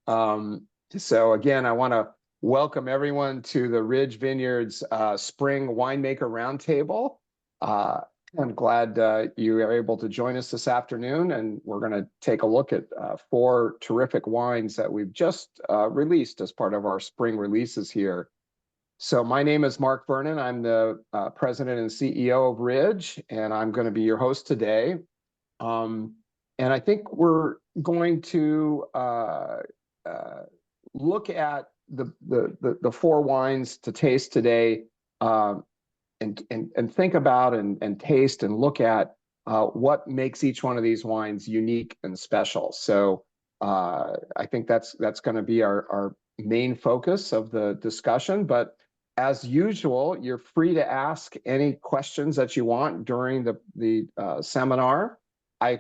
So again, I want to welcome everyone to the Ridge Vineyards Spring Winemaker Roundtable. I'm glad you are able to join us this afternoon, and we're going to take a look at 4 terrific wines that we've just released as part of our spring releases here. So my name is Mark Vernon. I'm the president and CEO of Ridge, and I'm going to be your host today. And I think we're going to look at the 4 wines to taste today, and think about and taste and look at what makes each one of these wines unique and special. So I think that's going to be our main focus of the discussion. But as usual, you're free to ask any questions that you want during the seminar. I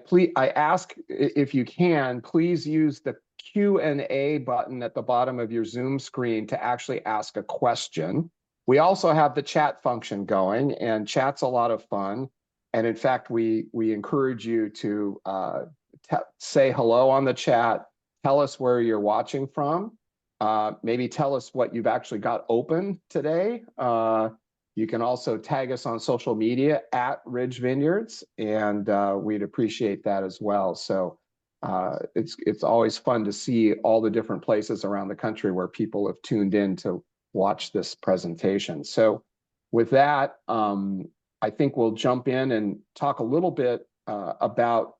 ask, if you can, please use the Q&A button at the bottom of your Zoom screen to actually ask a question. We also have the chat function going, and chat's a lot of fun. And in fact, we encourage you to say hello on the chat, tell us where you're watching from, maybe tell us what you've actually got open today. You can also tag us on social media at Ridge Vineyards, and we'd appreciate that as well. So it's always fun to see all the different places around the country where people have tuned in to watch this presentation. So with that, I think we'll jump in and talk a little bit about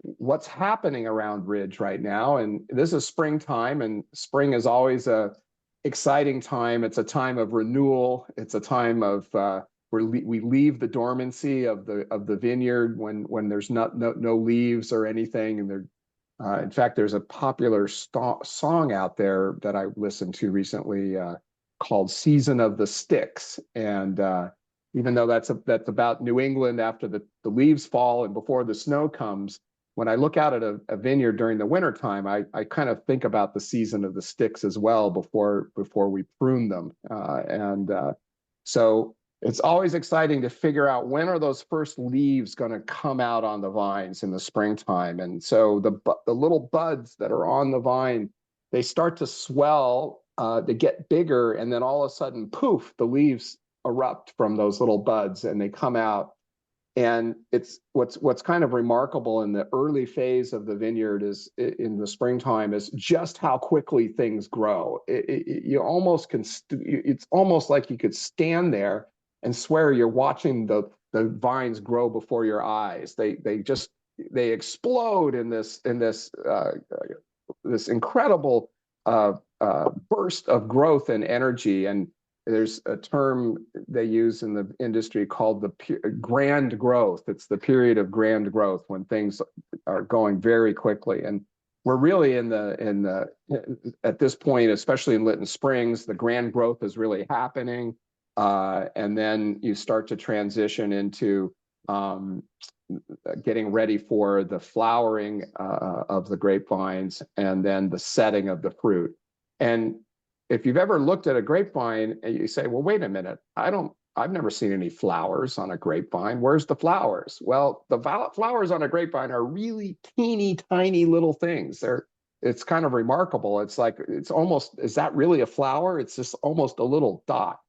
what's happening around Ridge right now. And this is springtime, and spring is always a exciting time. It's a time of renewal. It's a time of where we leave the dormancy of the vineyard when there's no leaves or anything. And there, in fact, there's a popular song out there that I listened to recently called "Season of the Sticks." And even though that's about New England after the leaves fall and before the snow comes, when I look out at a vineyard during the wintertime, I kind of think about the season of the sticks as well before we prune them. So it's always exciting to figure out when are those first leaves going to come out on the vines in the springtime. And so the little buds that are on the vine, they start to swell, they get bigger, and then all of a sudden, poof, the leaves erupt from those little buds and they come out. And it's what's kind of remarkable in the early phase of the vineyard is in the springtime is just how quickly things grow. You almost can. It's almost like you could stand there and swear you're watching the vines grow before your eyes. They explode in this incredible burst of growth and energy. And there's a term they use in the industry called the grand growth. It's the period of grand growth when things are going very quickly. And we're really at this point, especially in Lytton Springs, the grand growth is really happening. And then you start to transition into getting ready for the flowering of the grapevines and then the setting of the fruit. And if you've ever looked at a grapevine and you say, well, wait a minute, I've never seen any flowers on a grapevine. Where's the flowers? Well, the flowers on a grapevine are really teeny tiny little things. It's kind of remarkable. It's like, it's almost, is that really a flower? It's just almost a little dot.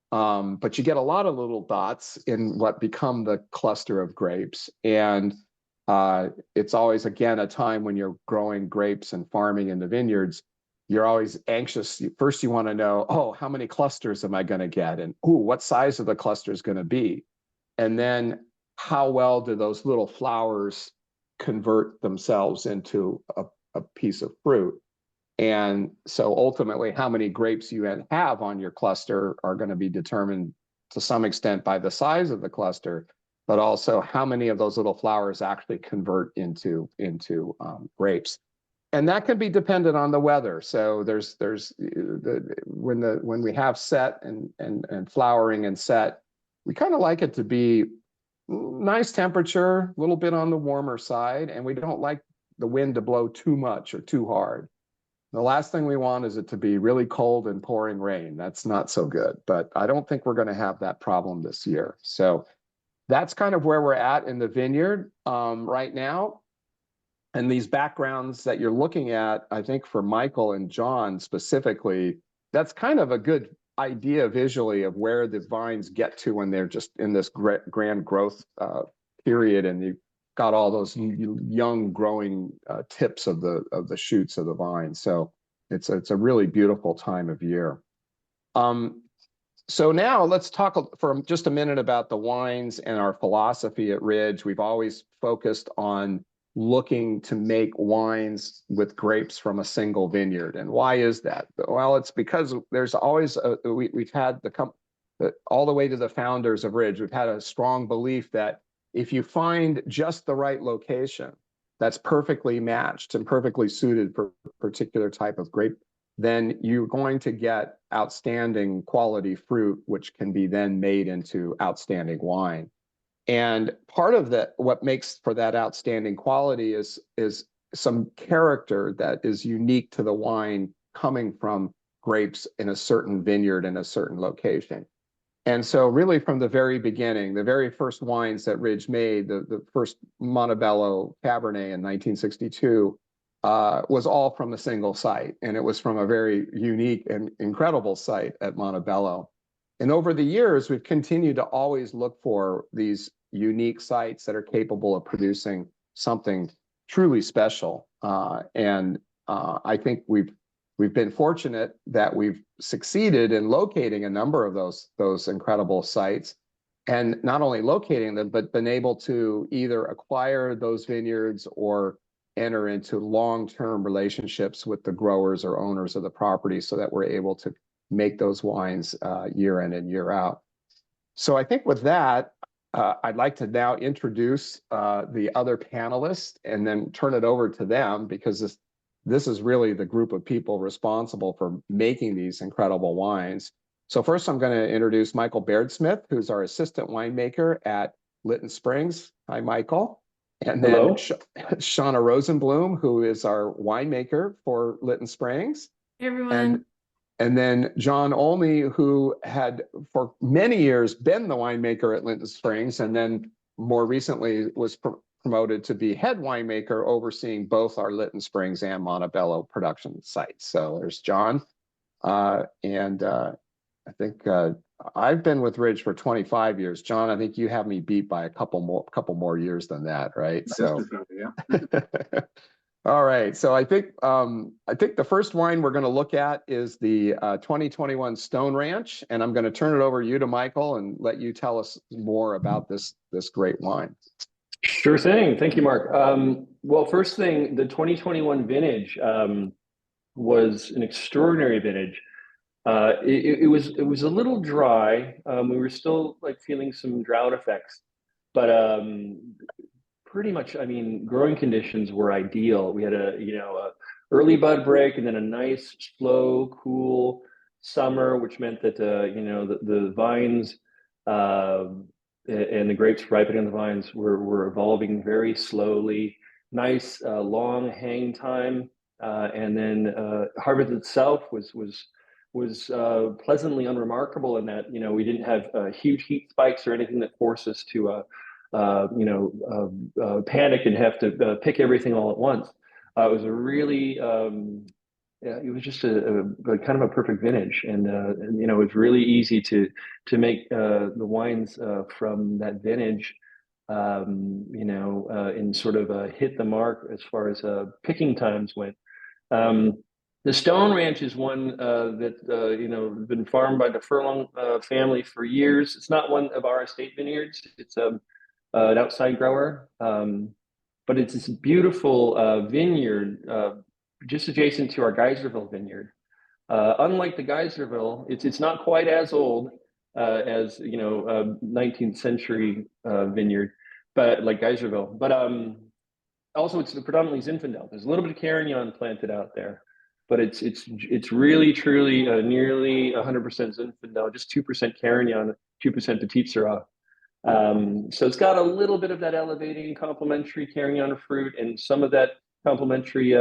But you get a lot of little dots in what become the cluster of grapes. And it's always, again, a time when you're growing grapes and farming in the vineyards. You're always anxious. First, you want to know, oh, how many clusters am I going to get? And, oh, what size of the cluster is going to be? And then how well do those little flowers convert themselves into a piece of fruit? And so ultimately, how many grapes you have on your cluster are going to be determined to some extent by the size of the cluster, but also how many of those little flowers actually convert into grapes. And that can be dependent on the weather. So when we have set and flowering and set, we kind of like it to be nice temperature, a little bit on the warmer side, and we don't like the wind to blow too much or too hard. The last thing we want is it to be really cold and pouring rain. That's not so good, but I don't think we're going to have that problem this year. So that's kind of where we're at in the vineyard right now. And these backgrounds that you're looking at, I think for Michael and John specifically, that's kind of a good idea visually of where the vines get to when they're just in this grand growth period, and you've got all those young growing tips of the shoots of the vine. So it's a really beautiful time of year. So now let's talk for just a minute about the wines and our philosophy at Ridge. We've always focused on looking to make wines with grapes from a single vineyard. And why is that? Well, it's because there's always, we've had all the way to the founders of Ridge, we've had a strong belief that if you find just the right location that's perfectly matched and perfectly suited for a particular type of grape, then you're going to get outstanding quality fruit, which can be then made into outstanding wine. And part of what makes for that outstanding quality is some character that is unique to the wine coming from grapes in a certain vineyard in a certain location. And so really from the very beginning, the very first wines that Ridge made, the first Montebello Cabernet in 1962, was all from a single site. And it was from a very unique and incredible site at Montebello. And over the years, we've continued to always look for these unique sites that are capable of producing something truly special. I think we've been fortunate that we've succeeded in locating a number of those incredible sites, and not only locating them, but been able to either acquire those vineyards or enter into long-term relationships with the growers or owners of the property so that we're able to make those wines year in and year out. So I think with that, I'd like to now introduce the other panelists and then turn it over to them, because this is really the group of people responsible for making these incredible wines. So first, I'm going to introduce Michael Bairdsmith, who's our assistant winemaker at Lytton Springs. Hi, Michael. And then Shauna Rosenblum, who is our winemaker for Lytton Springs. Hey, everyone. And then John Olney, who had for many years been the winemaker at Lytton Springs, and then more recently was promoted to be head winemaker, overseeing both our Lytton Springs and Montebello production sites. So there's John. I think I've been with Ridge for 25 years. John, I think you have me beat by a couple more years than that, right? So yeah. All right. So I think the first wine we're going to look at is the 2021 Stone Ranch, and I'm going to turn it over to Michael, and let you tell us more about this great wine. Sure thing. Thank you, Mark. Well, first thing, the 2021 vintage was an extraordinary vintage. It was a little dry. We were still like feeling some drought effects, but pretty much, I mean, growing conditions were ideal. We had a early bud break, and then a nice, slow, cool summer, which meant that the vines and the grapes ripening on the vines were evolving very slowly. Nice long hang time, and then harvest itself was pleasantly unremarkable in that we didn't have huge heat spikes or anything that forced us to panic and have to pick everything all at once. It was a really it was just a kind of a perfect vintage, and it was really easy to make the wines from that vintage, and sort of hit the mark as far as picking times went. The Stone Ranch is one that been farmed by the Furlong family for years. It's not one of our estate vineyards. It's an outside grower, but it's this beautiful vineyard just adjacent to our Geyserville vineyard. Unlike the Geyserville, it's not quite as old as 19th century vineyard, but like Geyserville. But also it's predominantly Zinfandel. There's a little bit of Carignan planted out there, but it's really truly nearly 100% Zinfandel, just 2% Carignan, 2% Petite Syrah. So it's got a little bit of that elevating complementary Carignan fruit, and some of that complementary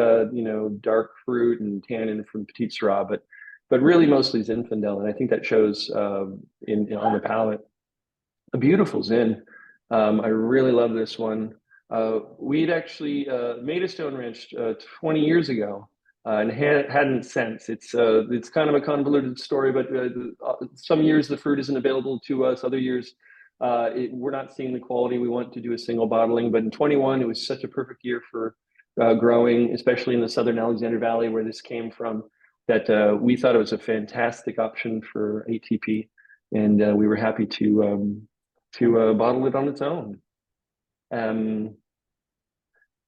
dark fruit and tannin from Petite Syrah, but really mostly Zinfandel, and I think that shows on the palate. A beautiful Zin. I really love this one. We'd actually made a stone ranch 20 years ago, and hadn't since. It's kind of a convoluted story, but some years the fruit isn't available to us. Other years, we're not seeing the quality we want to do a single bottling. But in 21, it was such a perfect year for growing, especially in the Southern Alexander Valley where this came from, that we thought it was a fantastic option for ATP, and we were happy to bottle it on its own.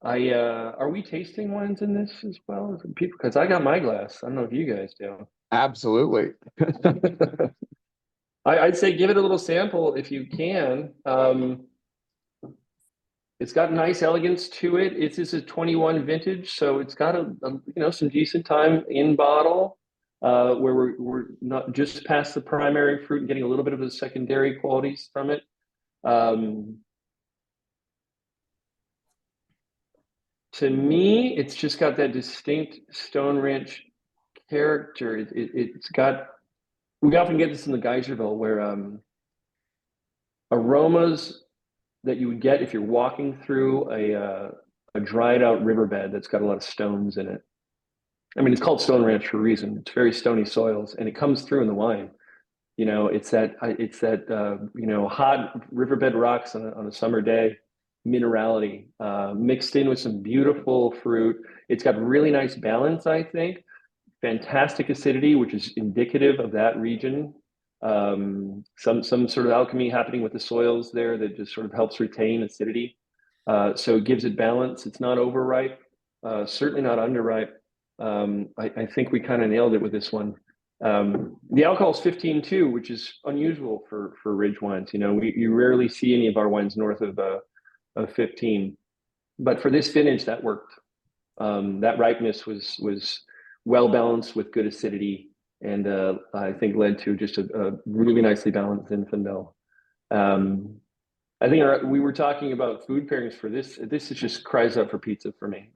Are we tasting wines in this as well? People, because I got my glass. I don't know if you guys do. Absolutely. I'd say give it a little sample if you can. It's got nice elegance to it. This is a 21 vintage, so it's got some decent time in bottle, where we're not just past the primary fruit and getting a little bit of the secondary qualities from it. To me, it's just got that distinct Stone Ranch character. We often get this in the Geyserville, where aromas that you would get if you're walking through a dried out riverbed that's got a lot of stones in it. I mean, it's called Stone Ranch for a reason. It's very stony soils, and it comes through in the wine. It's that hot riverbed rocks on a summer day, minerality mixed in with some beautiful fruit. It's got really nice balance, I think. Fantastic acidity, which is indicative of that region. Some sort of alchemy happening with the soils there that just sort of helps retain acidity. So it gives it balance. It's not overripe, certainly not underripe. I think we kind of nailed it with this one. The alcohol is 15.2, which is unusual for ridge wines. You rarely see any of our wines north of 15, but for this vintage that worked. That ripeness was well balanced with good acidity, and I think led to just a really nicely balanced Zinfandel. I think we were talking about food pairings for this. This is just cries out for pizza for me.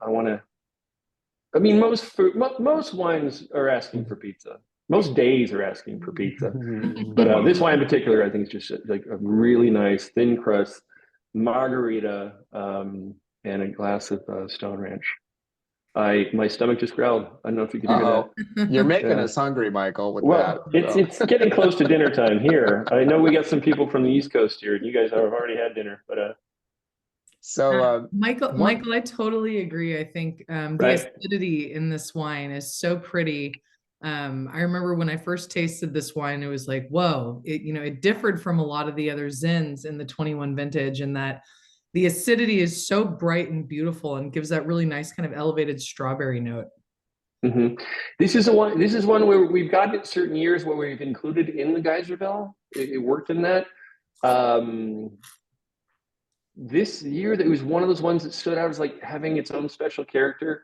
Most wines are asking for pizza. Most days are asking for pizza, but this wine in particular, I think, is just like a really nice thin crust margarita, and a glass of Stone Ranch. My stomach just growled. I don't know if you could hear that. You're making us hungry, Michael, with that. It's getting close to dinner time here. I know we got some people from the East Coast here, and you guys have already had dinner, but Michael, I totally agree. I think the acidity in this wine is so pretty. I remember when I first tasted this wine, it was like, whoa, it differed from a lot of the other Zins in the 21 vintage, in that the acidity is so bright and beautiful and gives that really nice kind of elevated strawberry note. Mm-hmm. This is one where we've gotten it certain years where we've included in the Geyserville. It worked in that. This year, that was one of those ones that stood out as like having its own special character,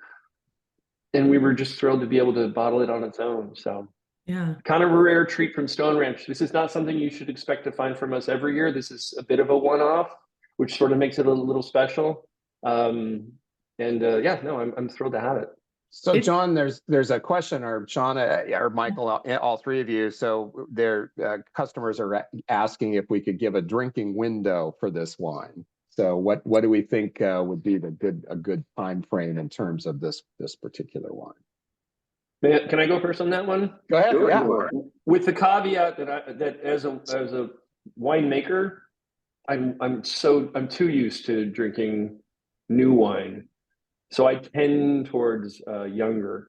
and we were just thrilled to be able to bottle it on its own. So yeah, kind of a rare treat from Stone Ranch. This is not something you should expect to find from us every year. This is a bit of a one-off, which sort of makes it a little special. I'm thrilled to have it. So John, there's a question, or Shauna, or Michael, all three of you. So their customers are asking if we could give a drinking window for this wine. So what do we think would be a good time frame in terms of this particular wine? Can I go first on that one? Go ahead. Sure. Yeah. With the caveat that as a winemaker, I'm too used to drinking new wine, so I tend towards younger.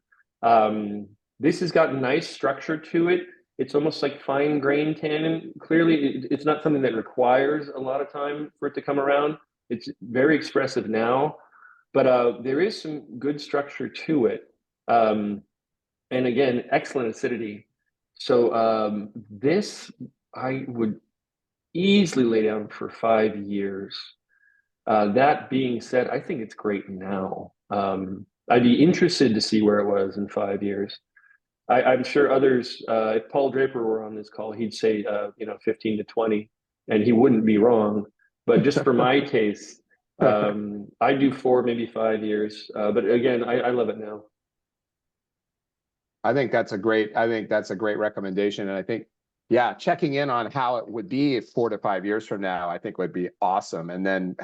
This has got nice structure to it. It's almost like fine grain tannin. Clearly, it's not something that requires a lot of time for it to come around. It's very expressive now, but there is some good structure to it. And again, excellent acidity. So this I would easily lay down for 5 years. That being said, I think it's great now. I'd be interested to see where it was in 5 years. I'm sure others, if Paul Draper were on this call, he'd say 15 to 20, and he wouldn't be wrong. But just for my taste, I do 4, maybe 5 years. But again, I love it now. I think that's a great recommendation, and I think Yeah, checking in on how it would be 4 to 5 years from now, I think would be awesome. And then,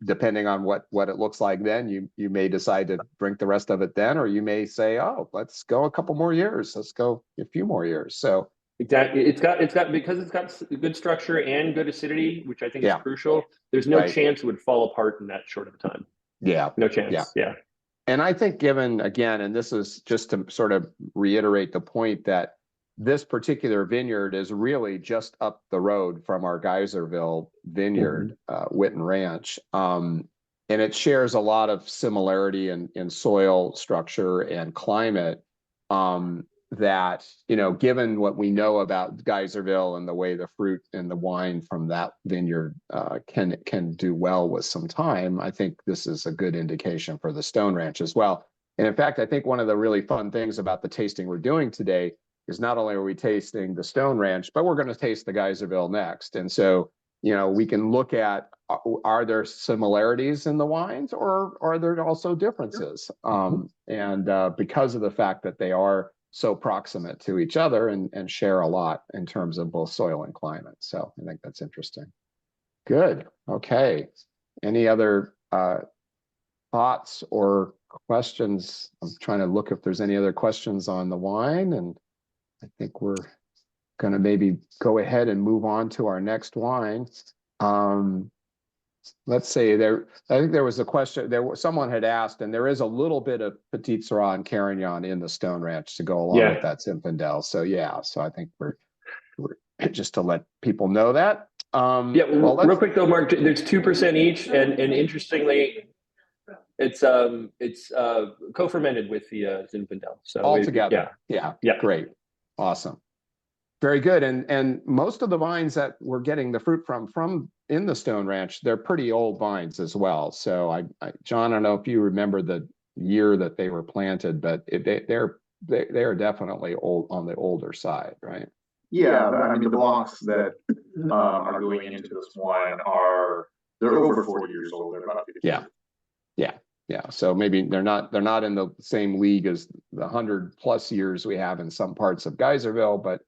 depending on what it looks like then, you may decide to drink the rest of it then, or you may say, oh, let's go a couple more years. Let's go a few more years. So exactly, it's got because it's got good structure and good acidity, which I think is crucial. There's no chance it would fall apart in that short of a time. Yeah, no chance. Yeah. And I think given, again, and this is just to sort of reiterate the point that this particular vineyard is really just up the road from our Geyserville vineyard, Lytton Ranch. And it shares a lot of similarity in soil structure and climate, that, given what we know about Geyserville and the way the fruit and the wine from that vineyard can do well with some time, I think this is a good indication for the Stone Ranch as well. And in fact, I think one of the really fun things about the tasting we're doing today is not only are we tasting the Stone Ranch, but we're going to taste the Geyserville next. And so, we can look at, are there similarities in the wines, or are there also differences? And because of the fact that they are so proximate to each other and share a lot in terms of both soil and climate. So I think that's interesting. Good. Okay. Any other thoughts or questions? I'm trying to look if there's any other questions on the wine, and I think we're going to maybe go ahead and move on to our next wine. Let's say I think there was a question someone had asked, and there is a little bit of Petit Syrah and Carignan in the Stone Ranch to go along with that Zinfandel. So I think we're just to let people know that. Real quick though, Mark, there's 2% each, and interestingly, it's co-fermented with the Zinfandel. So all together. Yeah. Great. Awesome. Very good. And most of the vines that we're getting the fruit from in the Stone Ranch, they're pretty old vines as well. So John, I don't know if you remember the year that they were planted, but they are definitely old, on the older side, right? Yeah, I mean, the blocks that are going into this wine they're over 40 years old. They're about 50. Yeah. So maybe they're not in the same league as the 100+ years we have in some parts of Geyserville, but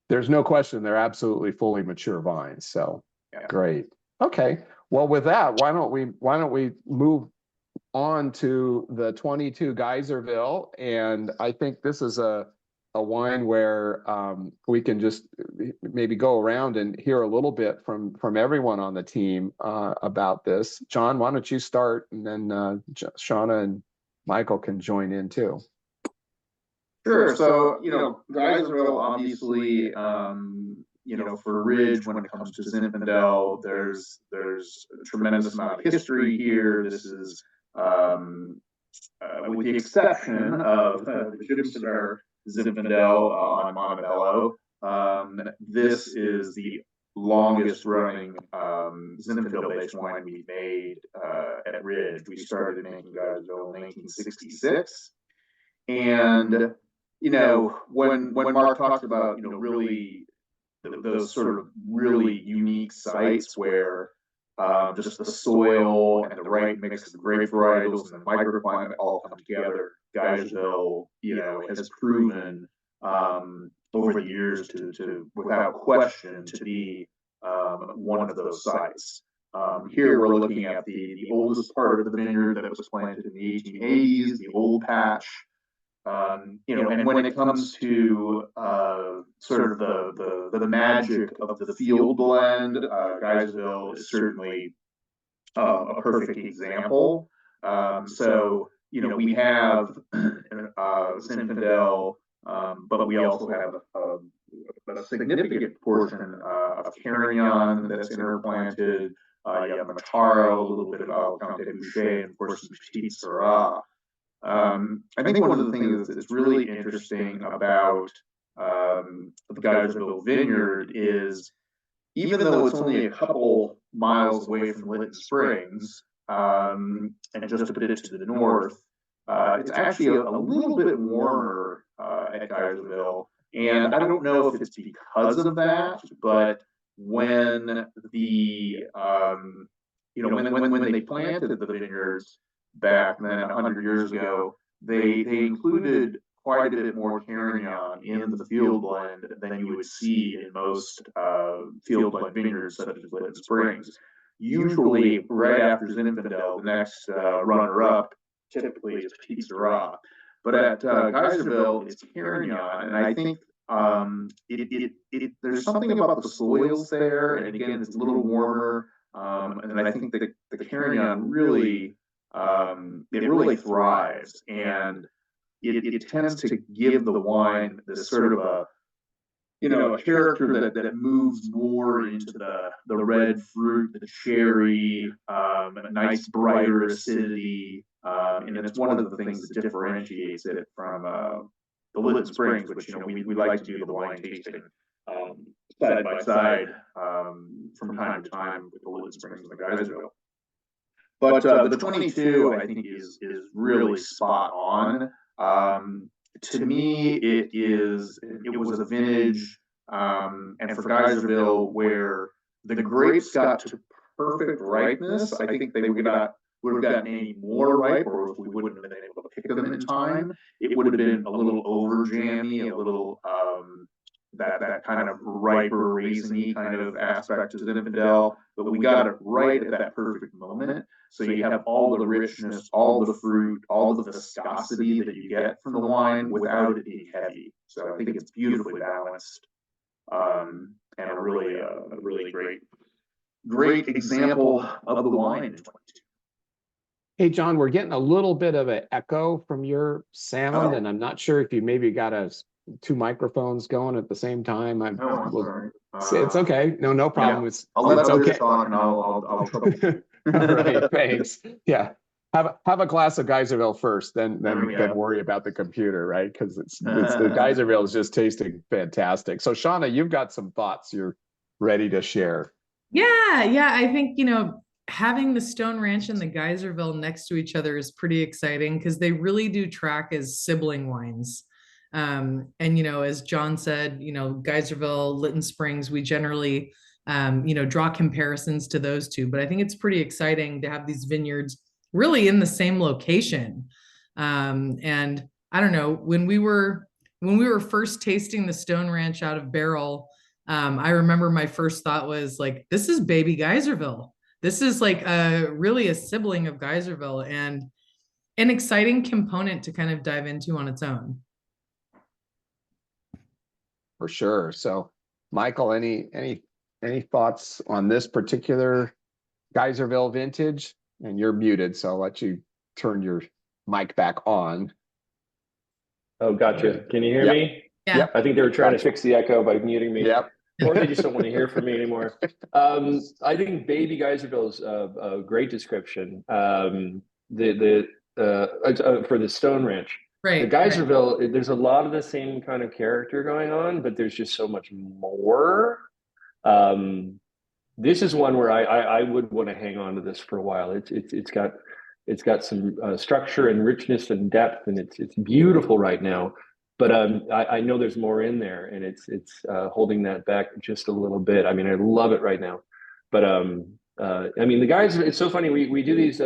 there's no question they're absolutely fully mature vines. So great. Okay. Well, with that, why don't we move on to the 22 Geyserville? And I think this is a wine where we can just maybe go around and hear a little bit from everyone on the team about this. John, why don't you start, and then Shauna and Michael can join in too. Sure. So, Geyserville, obviously, for Ridge, when it comes to Zinfandel, there's a tremendous amount of history here. This is, with the exception of the Geyser Zinfandel on Montebello, this is the longest running Zinfandel-based wine we made at Ridge. We started making Geyserville in 1966. And when Mark talked about really those sort of really unique sites where just the soil and the right mix of grape varietals and the microclimate all come together, Geyserville has proven over the years to without question to be one of those sites. Here we're looking at the oldest part of the vineyard that was planted in the 1880s, the old patch. And when it comes to sort of the magic of the field blend, Geyserville is certainly a perfect example. So we have Zinfandel, but we also have a significant portion of Carignan that's interplanted. You have Mataro, a little bit of Alicante Boucher, and of course some Petit Syrah. I think one of the things that's really interesting about the Geyserville vineyard is, even though it's only a couple miles away from Lytton Springs, and just a bit to the north, it's actually a little bit warmer at Geyserville. And I don't know if it's because of that, but when when they planted the vineyards back then 100 years ago, they included quite a bit more carignan in the field blend than you would see in most field blend vineyards such as Lytton Springs. Usually, right after Zinfandel, the next runner-up typically is Petite Syrah. But at Geyserville, it's carignan, and I think there's something about the soils there, and again, it's a little warmer, and I think the carignan really it really thrives, and it tends to give the wine this sort of a character that moves more into the red fruit, the cherry, a nice brighter acidity, and it's one of the things that differentiates it from the Lytton Springs, which we like to do the wine tasting side by side from time to time with the Lytton Springs and the Geyserville. But the 22, I think, is really spot on. To me, it was a vintage, and for Geyserville, where the grapes got to perfect ripeness. I think they would have gotten any more ripe, or if we wouldn't have been able to pick them in time, it would have been a little over jammy, a little that kind of riper, raisiny kind of aspect to Zinfandel, but we got it right at that perfect moment. So you have all the richness, all the fruit, all the viscosity that you get from the wine without it being heavy. So I think it's beautifully balanced, and a really great example of the wine in 22. Hey, John, we're getting a little bit of an echo from your sound, and I'm not sure if you maybe got two microphones going at the same time. I'm sorry. It's okay. No problem. Yeah. It's okay. Talk and I'll All right, thanks. Yeah. Have a glass of Geyserville first, then worry about the computer, right? Because the Geyserville is just tasting fantastic. So Shauna, you've got some thoughts you're ready to share. Yeah. I think, having the Stone Ranch and the Geyserville next to each other is pretty exciting because they really do track as sibling wines. And, as John said, Geyserville, Lytton Springs, we generally, draw comparisons to those two. But I think it's pretty exciting to have these vineyards really in the same location. And I don't know, when we were first tasting the Stone Ranch out of barrel, I remember my first thought was like, this is baby Geyserville. This is like really a sibling of Geyserville, and an exciting component to kind of dive into on its own. For sure. So Michael, any thoughts on this particular Geyserville vintage? And you're muted, so I'll let you turn your mic back on. Oh, gotcha. Can you hear me? Yeah. I think they were trying to fix the echo by muting me. Yep. Or they just don't want to hear from me anymore. I think baby Geyserville is a great description. For the Stone Ranch. Right. The Geyserville, there's a lot of the same kind of character going on, but there's just so much more. This is one where I would want to hang on to this for a while. It's got some structure and richness and depth, and it's beautiful right now. But I know there's more in there, and it's holding that back just a little bit. I mean, I love it right now. But I mean, the guys, it's so funny. We do these.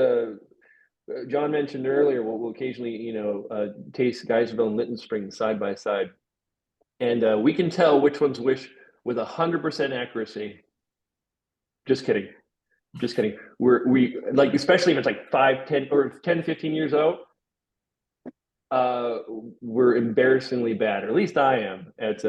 John mentioned earlier, we'll occasionally, taste Geyserville and Lytton Springs side by side, and we can tell which ones wish with 100% accuracy. Just kidding. We like, especially if it's like 5, 10, or 10, 15 years old. We're embarrassingly bad, or at least I am, at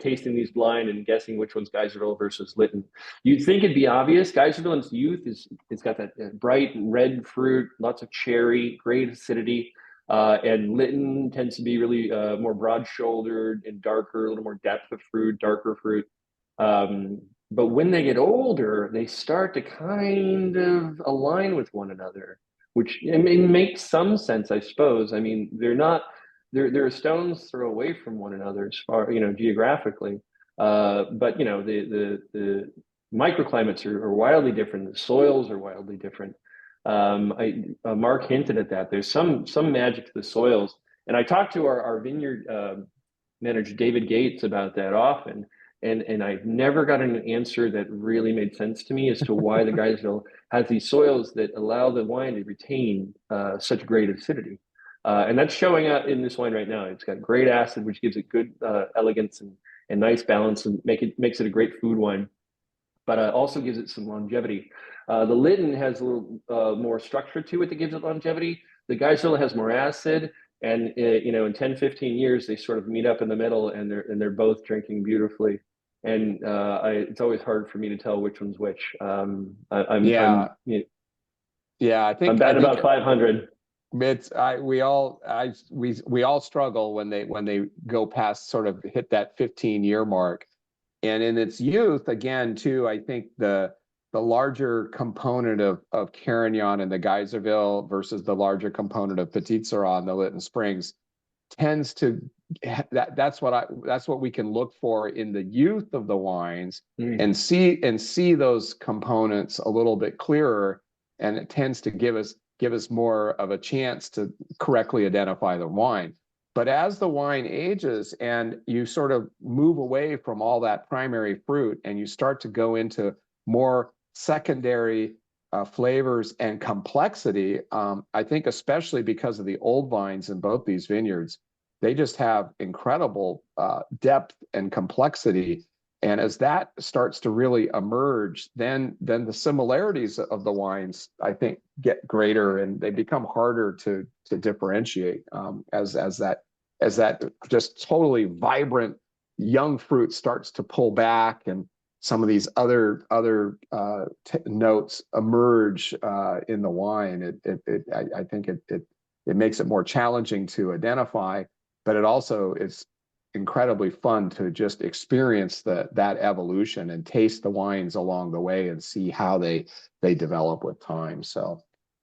tasting these blind and guessing which one's Geyserville versus Lytton. You'd think it'd be obvious. Geyserville in its youth it's got that bright red fruit, lots of cherry, great acidity, and Lytton tends to be really more broad-shouldered and darker, a little more depth of fruit, darker fruit. But when they get older, they start to kind of align with one another, which makes some sense, I suppose. I mean, they're a stone's throw away from one another as far, geographically. But the microclimates are wildly different. The soils are wildly different. Mark hinted at that. There's some magic to the soils. And I talked to our vineyard manager, David Gates, about that often. And I've never got an answer that really made sense to me as to why the Geyserville has these soils that allow the wine to retain such great acidity. And that's showing up in this wine right now. It's got great acid, which gives it good elegance and nice balance, and makes it a great food wine. But also gives it some longevity. The Lytton has a little more structure to it that gives it longevity. The Geyserville has more acid, and in 10, 15 years, they sort of meet up in the middle, and they're both drinking beautifully. And it's always hard for me to tell which one's which. I think I'm bad about 500. We all struggle when they go past, sort of hit that 15-year mark. And in its youth, again, too, I think the larger component of Carignan and the Geyserville versus the larger component of Petite Syrah and the Lytton Springs tends to that's what we can look for in the youth of the wines, and see those components a little bit clearer, and it tends to give us more of a chance to correctly identify the wine. But as the wine ages and you sort of move away from all that primary fruit and you start to go into more secondary flavors and complexity, I think especially because of the old vines in both these vineyards, they just have incredible depth and complexity. And as that starts to really emerge, then the similarities of the wines, I think, get greater, and they become harder to differentiate as that just totally vibrant young fruit starts to pull back, and some of these other notes emerge in the wine. I think it makes it more challenging to identify, but it also is incredibly fun to just experience that evolution and taste the wines along the way and see how they develop with time. So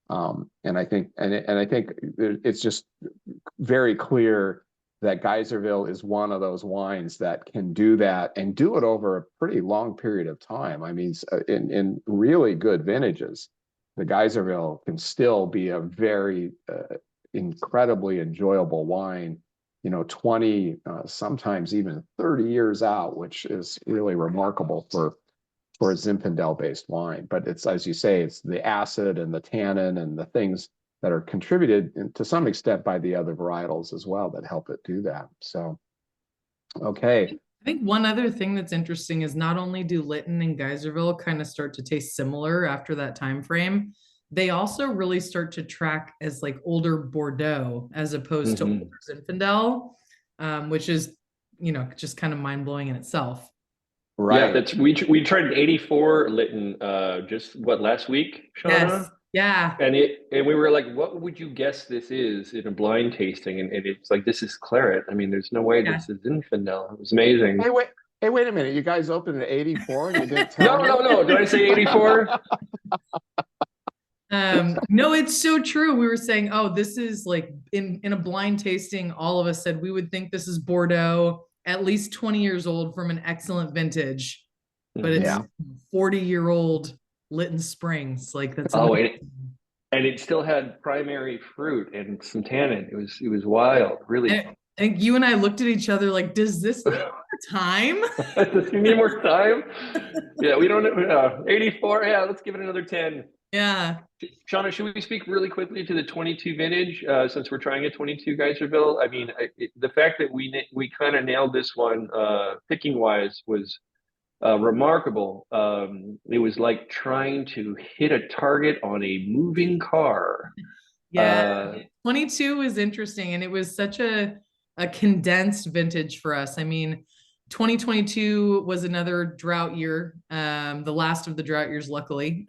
and I think it's just very clear that Geyserville is one of those wines that can do that, and do it over a pretty long period of time. I mean, in really good vintages, the Geyserville can still be a very incredibly enjoyable wine, 20, sometimes even 30 years out, which is really remarkable for a Zinfandel-based wine. But it's, as you say, it's the acid and the tannin and the things that are contributed to some extent by the other varietals as well that help it do that. So, okay. I think one other thing that's interesting is not only do Lytton and Geyserville kind of start to taste similar after that time frame, they also really start to track as like older Bordeaux as opposed to older Zinfandel, which is, just kind of mind-blowing in itself. Right. Yeah, we tried an 84 Lytton just last week, Shauna? Yes. Yeah. And we were like, what would you guess this is in a blind tasting? And it's like, this is claret. I mean, there's no way this is Zinfandel. It was amazing. Hey, wait a minute. You guys opened at 84 and you didn't tell me? No. Did I say 84? No, it's so true. We were saying, this is like in a blind tasting, all of us said we would think this is Bordeaux, at least 20 years old from an excellent vintage, but it's 40-year-old Lytton Springs. Like that's and it still had primary fruit and some tannin. It was wild, really. I think you and I looked at each other like, does this need more time? Does it need more time? Yeah, we don't know. 84. Yeah, let's give it another 10. Yeah. Shauna, should we speak really quickly to the 22 vintage since we're trying a 22 Geyserville? I mean, the fact that we kind of nailed this one picking wise was remarkable. It was like trying to hit a target on a moving car. Yeah, 22 is interesting, and it was such a condensed vintage for us. I mean, 2022 was another drought year, the last of the drought years, luckily.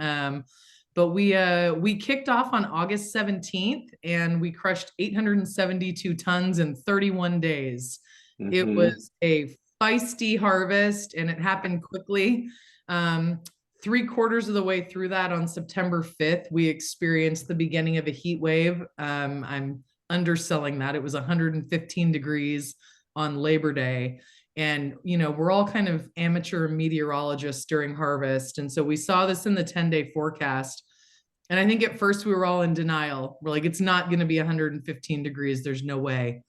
But we kicked off on August 17th, and we crushed 872 tons in 31 days. It was a feisty harvest, and it happened quickly. 3/4 of the way through that, on September 5th, we experienced the beginning of a heat wave. I'm underselling that. It was 115 degrees on Labor Day. And, we're all kind of amateur meteorologists during harvest. And so we saw this in the 10-day forecast. And I think at first we were all in denial. We're like, it's not going to be 115 degrees. There's no way.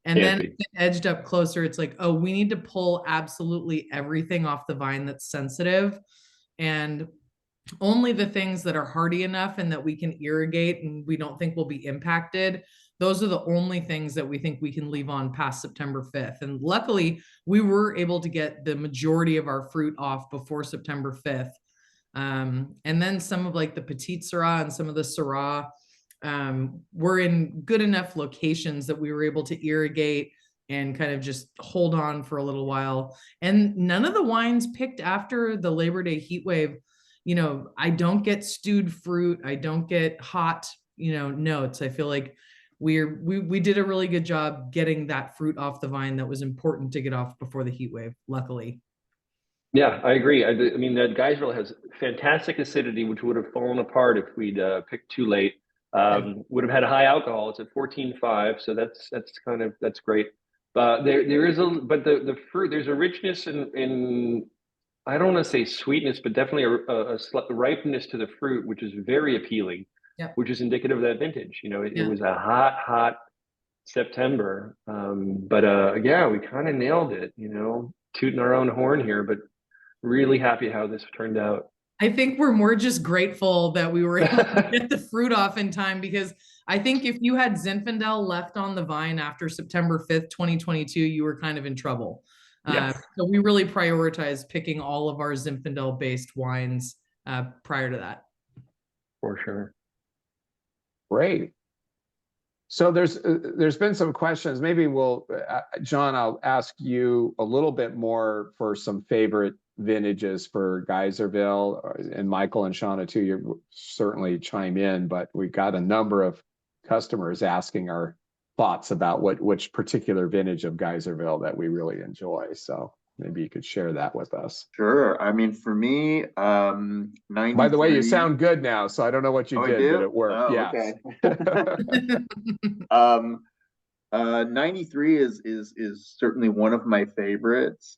And then it edged up closer. It's like, we need to pull absolutely everything off the vine that's sensitive, and only the things that are hardy enough and that we can irrigate and we don't think will be impacted, those are the only things that we think we can leave on past September 5th. And luckily, we were able to get the majority of our fruit off before September 5th. And then some of like the Petite Syrah and some of the Syrah were in good enough locations that we were able to irrigate and kind of just hold on for a little while. And none of the wines picked after the Labor Day heat wave, you know, I don't get stewed fruit. I don't get hot, you know, notes. I feel like we did a really good job getting that fruit off the vine that was important to get off before the heat wave, luckily. Yeah, I agree. I mean, that Geyserville has fantastic acidity, which would have fallen apart if we'd picked too late. Would have had a high alcohol. It's at 14.5, so that's great. But the fruit, there's a richness in I don't want to say sweetness, but definitely a ripeness to the fruit, which is very appealing. Yeah. Which is indicative of that vintage. You know, it Yeah. was a hot September, but yeah, we kind of nailed it. You know, tooting our own horn here, but really happy how this turned out. I think we're more just grateful that we were able to get the fruit off in time, because I think if you had Zinfandel left on the vine after September 5th, 2022, you were kind of in trouble. Yes. So we really prioritized picking all of our Zinfandel based wines prior to that. For sure. Great. So there's been some questions. Maybe we'll, John, I'll ask you a little bit more for some favorite vintages for Geyserville, and Michael and Shauna too. You certainly chime in, but we've got a number of customers asking our thoughts about which particular vintage of Geyserville that we really enjoy. So maybe you could share that with us. Sure. I mean, for me, 93. By the way, you sound good now, so I don't know what you did, but it worked. Oh, yes. Okay. 93 is certainly one of my favorites.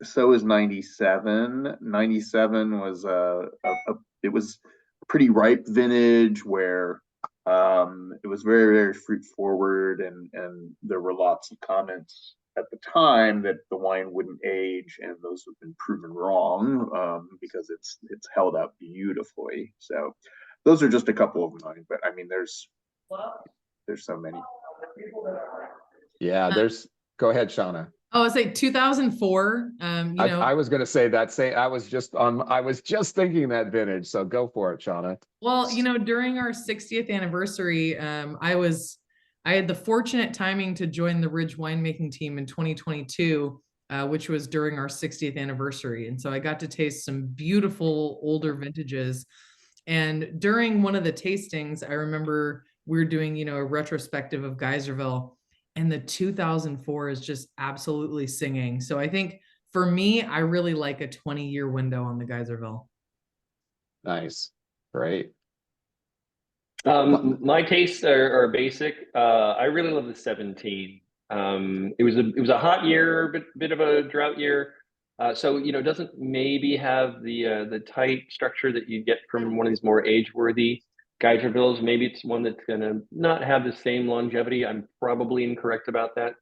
So is 97. 97 was it was a pretty ripe vintage where it was very, very fruit forward, and there were lots of comments at the time that the wine wouldn't age, and those have been proven wrong, because it's held up beautifully. So those are just a couple of mine, but I mean, there's so many. Yeah, go ahead, Shauna. Oh, I was like 2004. I was going to say that I was just thinking that vintage. So go for it, Shauna. Well, during our 60th anniversary, I had the fortunate timing to join the Ridge winemaking team in 2022, which was during our 60th anniversary. And so I got to taste some beautiful older vintages. And during one of the tastings, I remember we were doing, a retrospective of Geyserville, and the 2004 is just absolutely singing. So I think for me, I really like a 20-year window on the Geyserville. Nice. Great. My tastes are basic. I really love the 17. It was a hot year, but bit of a drought year. So it doesn't maybe have the tight structure that you get from one of these more age-worthy Geyservilles. Maybe it's one that's gonna not have the same longevity. I'm probably incorrect about that,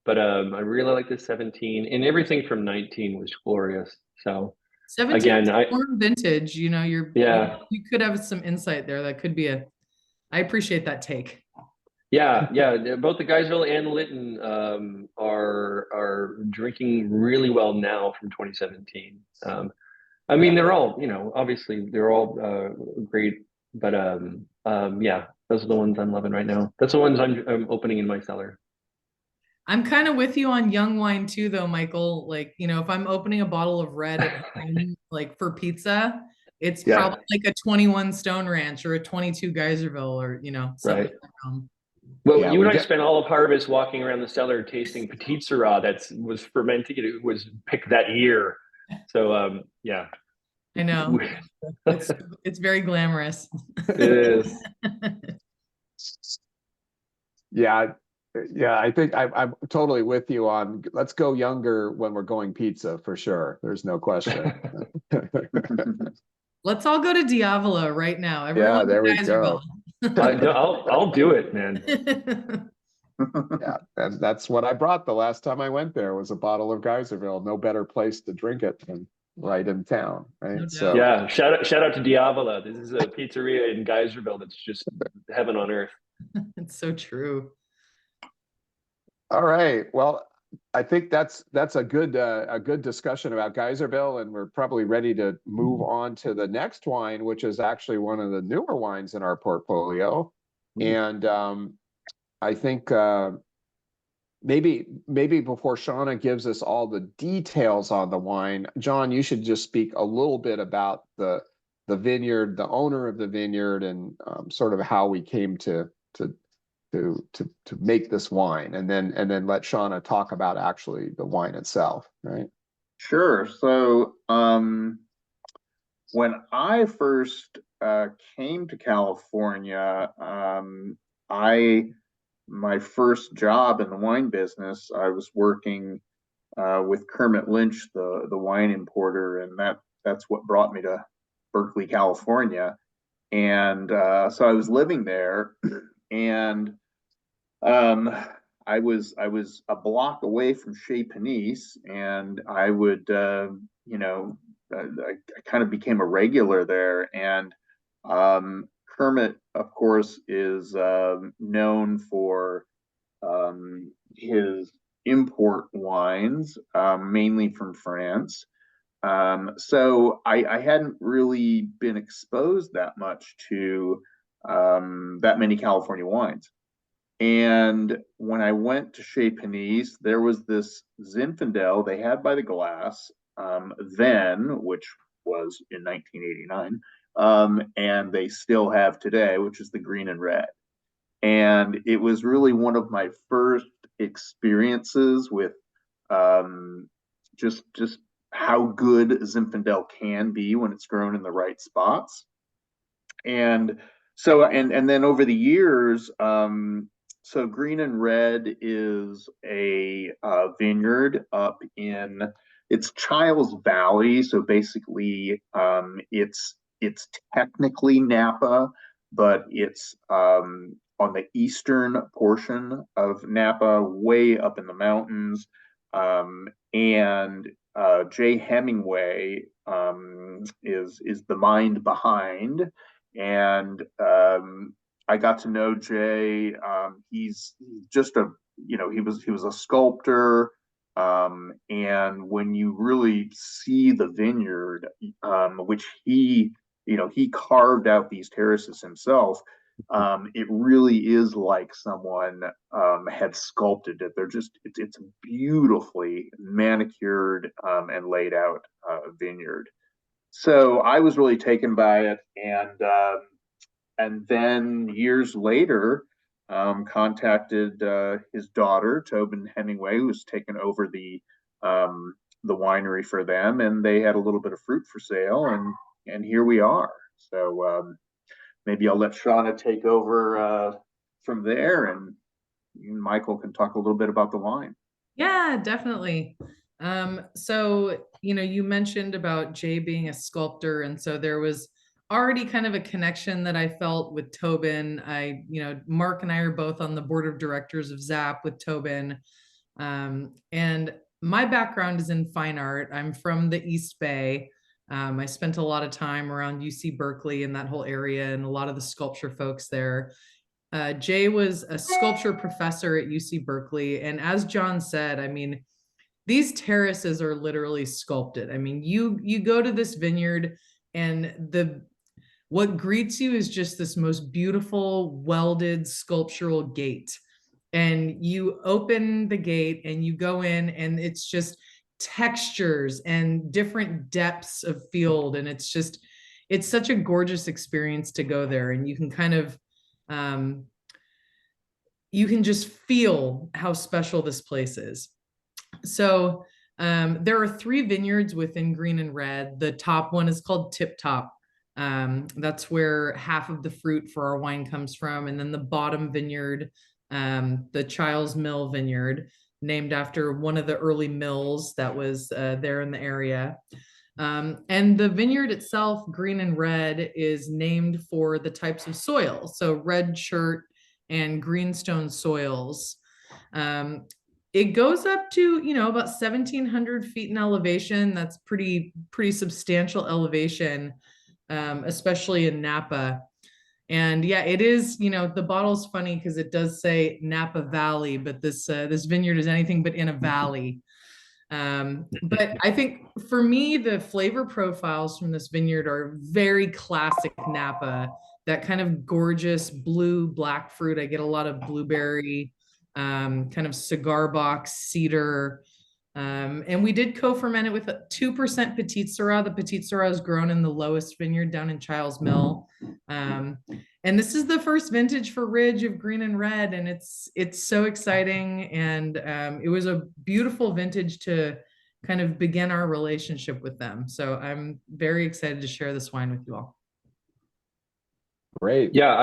but I really like the 17, and everything from 19 was glorious. So 17 again, warm vintage. You could have some insight there. That could be I appreciate that take. Yeah. Both the Geyserville and Lytton are drinking really well now from 2017. I mean, they're all, obviously they're all great, but yeah, those are the ones I'm loving right now. That's the ones I'm opening in my cellar. I'm kind of with you on young wine too, though, Michael. Like, if I'm opening a bottle of red at home, like for pizza, it's probably like a 21 Stone Ranch or a 22 Geyserville, or something. Right. Well, you and I spent all of harvest walking around the cellar tasting Petite Syrah that was fermented. It was picked that year. So yeah. I know. It's very glamorous. It is. Yeah, I think I'm totally with you on let's go younger when we're going pizza for sure. There's no question. Let's all go to Diavolo right now. Everyone, yeah, there we go. I'll do it, man. Yeah, that's what I brought the last time I went there, was a bottle of Geyserville. No better place to drink it than right in town, right? No So yeah, shout out to Diavola. This is a pizzeria in Geyserville that's just heaven on earth. It's so true. All right. Well, I think that's a good discussion about Geyserville, and we're probably ready to move on to the next wine, which is actually one of the newer wines in our portfolio. And I think maybe before Shauna gives us all the details on the wine, John, you should just speak a little bit about the vineyard, the owner of the vineyard, and sort of how we came to make this wine, and then let Shauna talk about actually the wine itself, right? Sure. So when I first came to California, my first job in the wine business, I was working with Kermit Lynch, the wine importer, and that's what brought me to Berkeley, California. And so I was living there, and I was a block away from Chez Panisse, and I would I kind of became a regular there. And Kermit, of course, is known for his import wines, mainly from France. So I hadn't really been exposed that much to that many California wines. And when I went to Chez Panisse, there was this Zinfandel they had by the glass then, which was in 1989, and they still have today, which is the Green and Red. And it was really one of my first experiences with just how good Zinfandel can be when it's grown in the right spots. And so, and then over the years, so Green and Red is a vineyard up in, it's Childs Valley. So basically, it's technically Napa, but it's on the eastern portion of Napa, way up in the mountains. And Jay Hemingway is the mind behind. And I got to know Jay. He's just he was a sculptor. And when you really see the vineyard, which he carved out these terraces himself, it really is like someone had sculpted it. It's beautifully manicured and laid out vineyard. So I was really taken by it, and then years later, contacted his daughter Tobin Hemingway, who was taken over the winery for them, and they had a little bit of fruit for sale, and here we are. So maybe I'll let Shauna take over from there, and Michael can talk a little bit about the wine. Yeah, definitely. So, you mentioned about Jay being a sculptor, and so there was already kind of a connection that I felt with Tobin. Mark and I are both on the board of directors of ZAP with Tobin. And my background is in fine art. I'm from the East Bay. I spent a lot of time around UC Berkeley and that whole area, and a lot of the sculpture folks there. Jay was a sculpture professor at UC Berkeley. And as John said, these terraces are literally sculpted. You go to this vineyard, and what greets you is just this most beautiful welded sculptural gate. And you open the gate and you go in, and it's just textures and different depths of field. And it's such a gorgeous experience to go there. And you can kind of, you can just feel how special this place is. So there are 3 vineyards within Green and Red. The top one is called Tip Top. That's where half of the fruit for our wine comes from. And then the bottom vineyard, the Childs Mill Vineyard, named after one of the early mills that was there in the area. And the vineyard itself, Green and Red, is named for the types of soil. So red chert and greenstone soils. It goes up to, about 1,700 feet in elevation. That's pretty substantial elevation, especially in Napa. And yeah, it is, the bottle's funny because it does say Napa Valley, but this vineyard is anything but in a valley. But I think for me, the flavor profiles from this vineyard are very classic Napa, that kind of gorgeous blue black fruit. I get a lot of blueberry, kind of cigar box cedar. And we did co-ferment it with a 2% Petite Syrah. The Petite Syrah is grown in the lowest vineyard down in Childs Mill. And this is the first vintage for Ridge of Green and Red, and it's so exciting. And it was a beautiful vintage to kind of begin our relationship with them. So I'm very excited to share this wine with you all. Great. Yeah,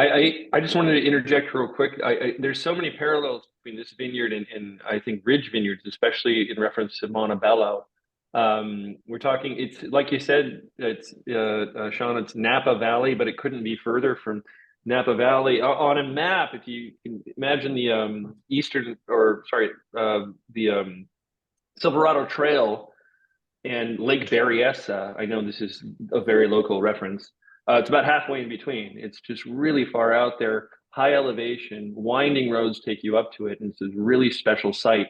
I just wanted to interject real quick. There's so many parallels between this vineyard and I think Ridge vineyards, especially in reference to Montebello. We're talking, it's like you said, it's Shauna, it's Napa Valley, but it couldn't be further from Napa Valley. On a map, if you can imagine the the Silverado Trail and Lake Berryessa. I know this is a very local reference. It's about halfway in between. It's just really far out there, high elevation, winding roads take you up to it. And it's a really special site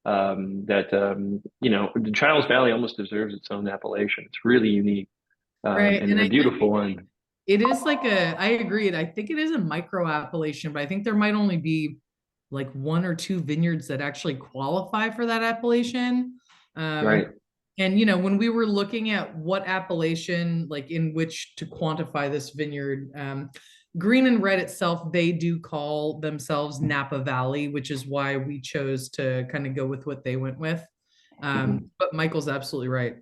that, the Childs Valley almost deserves its own appellation. It's really unique Right. and a beautiful one. It is I agreed. I think it is a micro appellation, but I think there might only be like one or two vineyards that actually qualify for that appellation. Right. And, when we were looking at what appellation, like in which to quantify this vineyard, Green and Red itself, they do call themselves Napa Valley, which is why we chose to kind of go with what they went with. But Michael's absolutely right.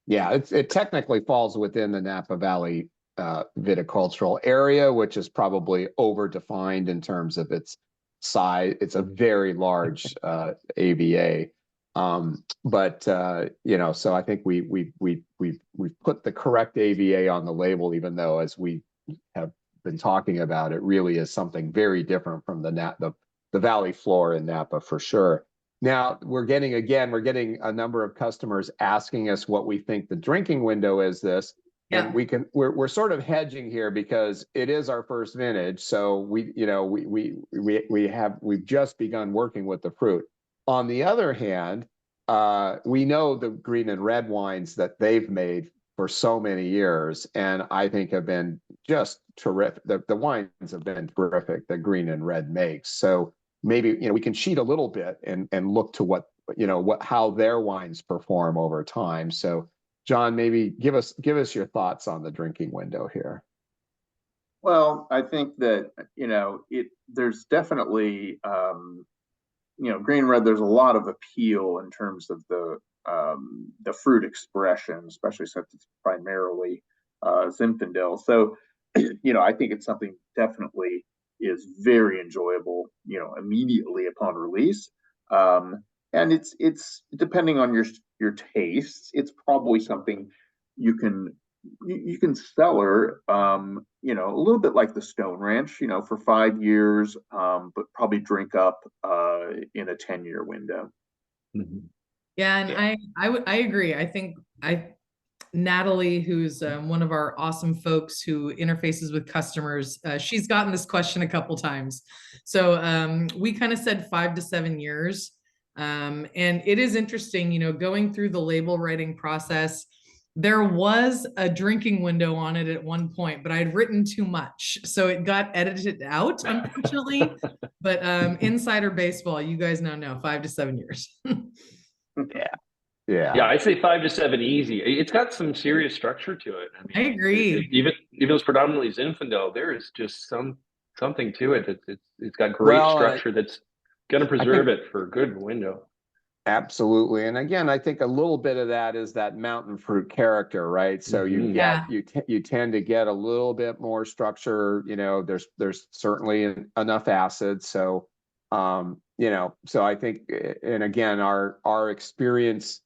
Yeah, it technically falls within the Napa Valley viticultural area, which is probably overdefined in terms of its size. It's a very large AVA. So I think we've put the correct AVA on the label, even though, as we have been talking about, it really is something very different from the valley floor in Napa for sure. Now we're getting a number of customers asking us what we think the drinking window is this. Yeah. And we're sort of hedging here because it is our first vintage. So we've just begun working with the fruit. On the other hand, we know the Green and Red wines that they've made for so many years, and I think have been just terrific. The wines have been terrific that Green and Red makes. So maybe we can cheat a little bit and look to how their wines perform over time. So John, maybe give us your thoughts on the drinking window here. Well, I think that there's definitely Green Red, there's a lot of appeal in terms of the fruit expression, especially since it's primarily Zinfandel. So, I think it's something definitely is very enjoyable, immediately upon release. And it's depending on your tastes, it's probably something you can cellar, a little bit like the Stone Ranch, for 5 years, but probably drink up in a 10-year window. Mm-hmm. Yeah, and I agree. I think Natalie, who's one of our awesome folks who interfaces with customers, she's gotten this question a couple times. So we kind of said 5 to 7 years. And it is interesting, going through the label writing process. There was a drinking window on it at one point, but I'd written too much. So it got edited out, unfortunately. But insider baseball, you guys now know 5 to 7 years. Yeah, I'd say 5 to 7 easy. It's got some serious structure to it. I agree. Even if it was predominantly Zinfandel, there is just something to it. It's got great structure that's going to preserve it for a good window. Absolutely. And again, I think a little bit of that is that mountain fruit character, right? So you tend to get a little bit more structure, there's certainly enough acid. So, so I think, and again, our experience,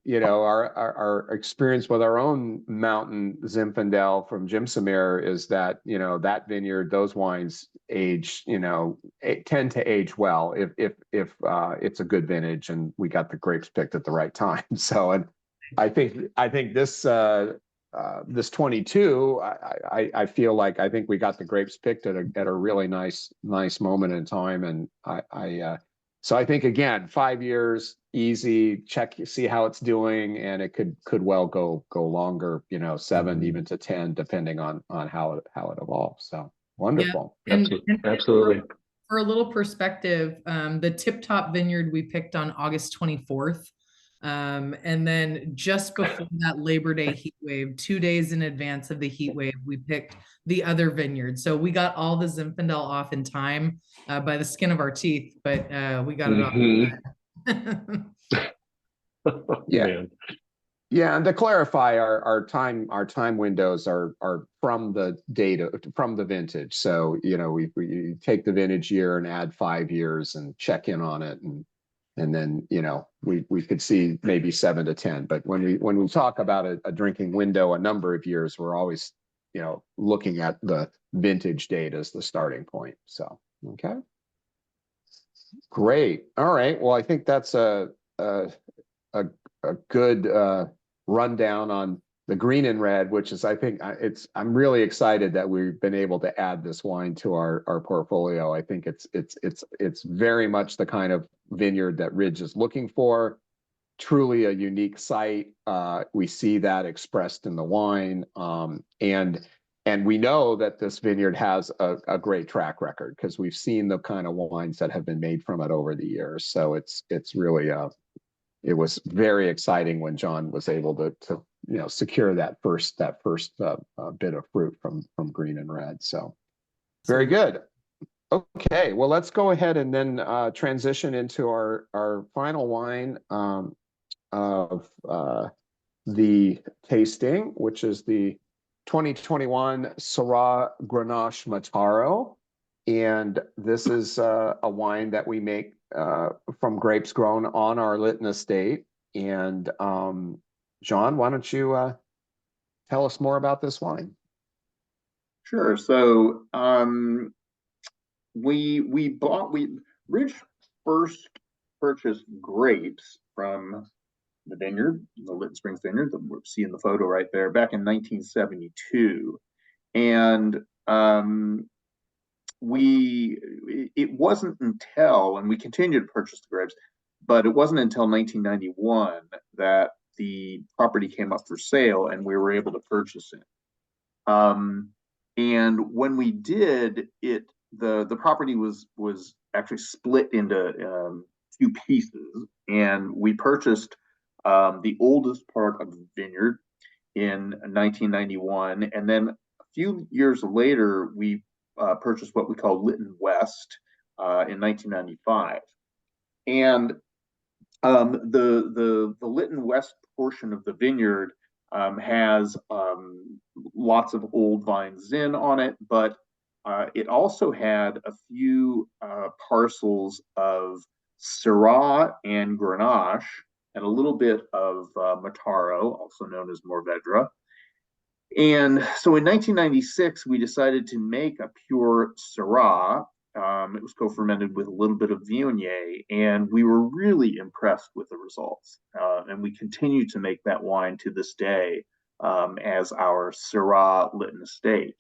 our experience with our own mountain Zinfandel from Jim Samir is that, that vineyard, those wines age, tend to age well if it's a good vintage and we got the grapes picked at the right time. So, and I think this this 22, I feel like I think we got the grapes picked at a really nice moment in time, and so I think again 5 years, easy, check, see how it's doing, and it could well go longer, 7 even to 10, depending on how it evolves. So wonderful. Yeah. And Absolutely. For a little perspective, the Tip Top Vineyard we picked on August 24th. And then just before that Labor Day heat wave, 2 days in advance of the heat wave, we picked the other vineyard. So we got all the Zinfandel off in time by the skin of our teeth, but we got it off. Yeah. Man. Yeah, and to clarify, our time windows are from the data, from the vintage. So we take the vintage year and add 5 years and check in on it, and then we could see maybe 7 to 10. But when we talk about a drinking window, a number of years, we're always looking at the vintage data as the starting point. So okay, great. All right. Well, I think that's a good rundown on the green and red, which is, I think I'm really excited that we've been able to add this wine to our portfolio. I think it's very much the kind of vineyard that Ridge is looking for. Truly a unique site. We see that expressed in the wine, and we know that this vineyard has a great track record because we've seen the kind of wines that have been made from it over the years. So it's really it was very exciting when John was able to secure that first bit of fruit from green and red. So very good. Okay, well, let's go ahead and then transition into our final wine of the tasting, which is the 2021 Syrah Grenache Mataro. And this is a wine that we make from grapes grown on our Lytton estate. And John, why don't you tell us more about this wine? Sure. So Ridge first purchased grapes from the vineyard, the Lytton Springs vineyard that we see in the photo right there, back in 1972, and it wasn't until, and we continued to purchase the grapes, but it wasn't until 1991 that the property came up for sale and we were able to purchase it. And when we did it, the property was actually split into 2 pieces, and we purchased the oldest part of the vineyard in 1991, and then a few years later we purchased what we call Lytton West in 1995. And the Lytton West portion of the vineyard has lots of old vine zin on it, but it also had a few parcels of Syrah and Grenache, and a little bit of Mataro, also known as Mourvedre. And so in 1996, we decided to make a pure Syrah. It was co-fermented with a little bit of Viognier, and we were really impressed with the results. And we continue to make that wine to this day as our Syrah Lytton estate.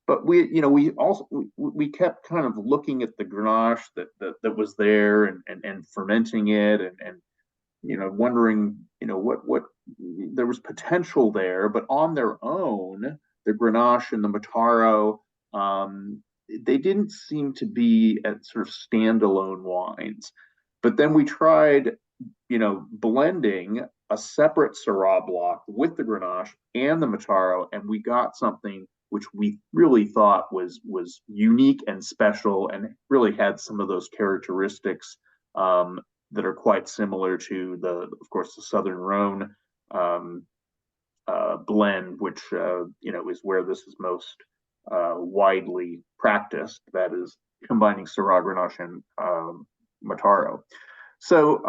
But we kept kind of looking at the Grenache that was there and fermenting it and wondering what there was potential there, but on their own, the Grenache and the Mataro, they didn't seem to be at sort of standalone wines. But then we tried, blending a separate Syrah block with the Grenache and the Mataro, and we got something which we really thought was unique and special, and really had some of those characteristics that are quite similar to of course, the Southern Rhone blend, which is where this is most widely practiced. That is combining Syrah, Grenache, and Mataro. So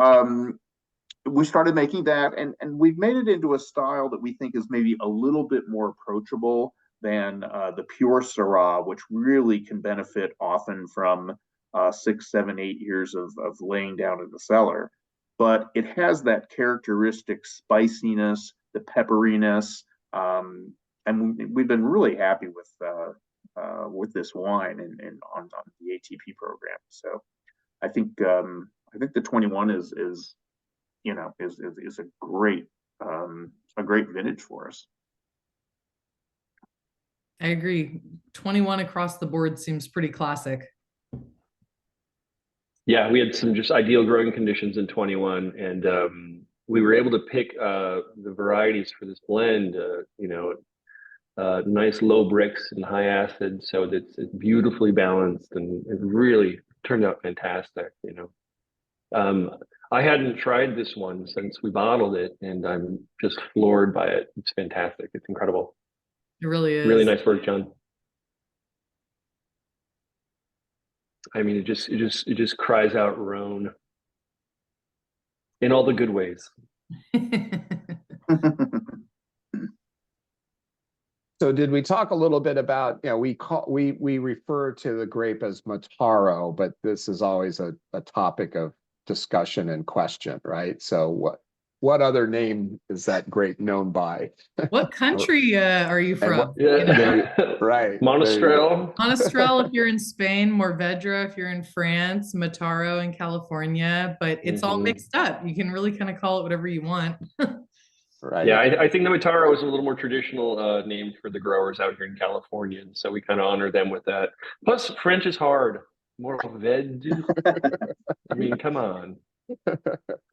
we started making that, and we've made it into a style that we think is maybe a little bit more approachable than the pure Syrah, which really can benefit often from 6, 7, 8 years of laying down in the cellar. But it has that characteristic spiciness, the pepperiness, And we've been really happy with this wine and on the ATP program. So I think the 21 is a great vintage for us. I agree. 21 across the board seems pretty classic. Yeah, we had some just ideal growing conditions in 21, and we were able to pick the varieties for this blend. Nice low bricks and high acid, so it's beautifully balanced, and it really turned out fantastic. I hadn't tried this one since we bottled it, and I'm just floored by it. It's fantastic. It's incredible. It really is. Really nice work, John. I mean, it just cries out Rhone in all the good ways. So did we talk a little bit about, we refer to the grape as Mataro, but this is always a topic of discussion and question, right? So what other name is that grape known by? What country are you from? Right. Monastrell. Monastrell if you're in Spain, Mourvedre if you're in France, Mataro in California, but it's all mixed up. You can really kind of call it whatever you want. Right. Yeah, I think the Mataro is a little more traditional name for the growers out here in California, and so we kind of honor them with that. Plus, French is hard. Mourvedre. I mean, come on.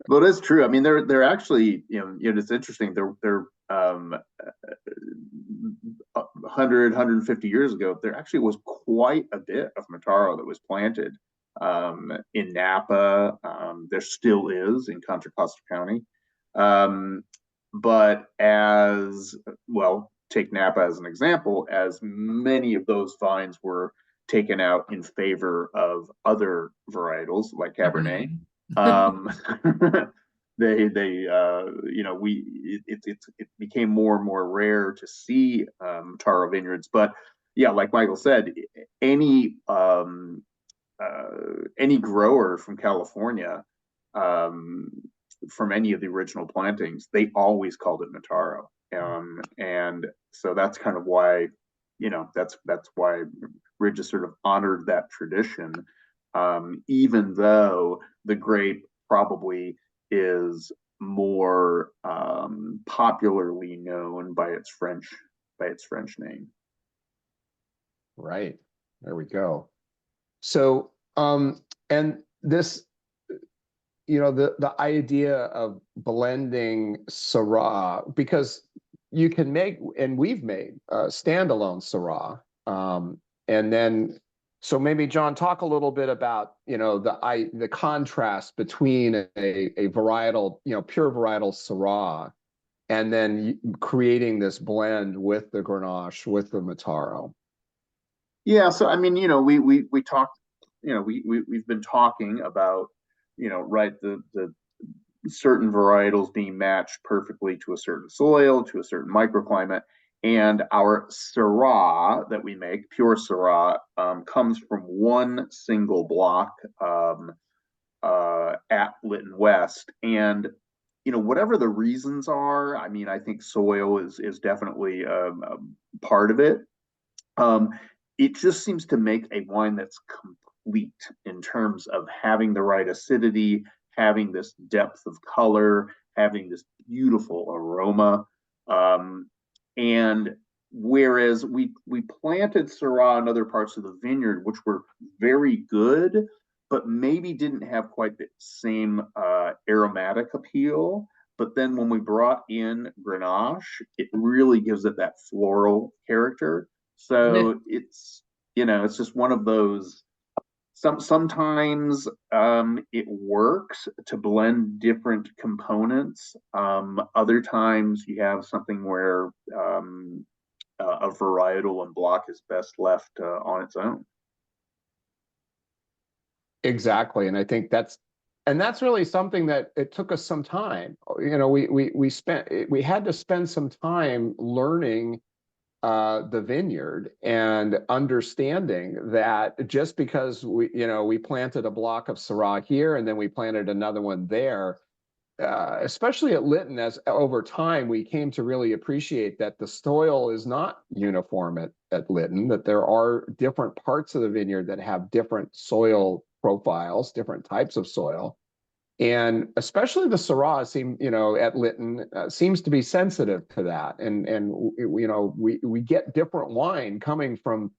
Well, it's true. I mean, they're actually, it's interesting. They're 100, 150 years ago, there actually was quite a bit of Mataro that was planted in Napa. There still is in Contra Costa County. But as well, take Napa as an example, as many of those vines were taken out in favor of other varietals like Cabernet. It became more and more rare to see Mataro vineyards. But yeah, like Michael said, any grower from California, from any of the original plantings, they always called it Mataro. And so that's kind of why, that's why Ridge has sort of honored that tradition, even though the grape probably is more popularly known by its French name. Right. There we go. So, and this, the idea of blending Syrah, because you can make, and we've made standalone Syrah, and then, so maybe John, talk a little bit about, the contrast between a varietal, pure varietal Syrah, and then creating this blend with the Grenache, with the Mataro. Yeah, so I mean, we talked, we've been talking about, right, the certain varietals being matched perfectly to a certain soil, to a certain microclimate. And our Syrah that we make, pure Syrah, comes from one single block at Lytton West. And, whatever the reasons are, I mean, I think soil is definitely part of it. It just seems to make a wine that's complete in terms of having the right acidity, having this depth of color, having this beautiful aroma. And whereas we planted Syrah in other parts of the vineyard, which were very good, but maybe didn't have quite the same aromatic appeal. But then when we brought in Grenache, it really gives it that floral character. So it's just one of those. Sometimes it works to blend different components. Other times you have something where a varietal and block is best left on its own. Exactly, and I think that's really something that it took us some time. We had to spend some time learning the vineyard and understanding that just because we planted a block of Syrah here and then we planted another one there, especially at Lytton, as over time, we came to really appreciate that the soil is not uniform at Lytton, that there are different parts of the vineyard that have different soil profiles, different types of soil. And especially the Syrah seem, at Lytton seems to be sensitive to that. And we get different wine coming from,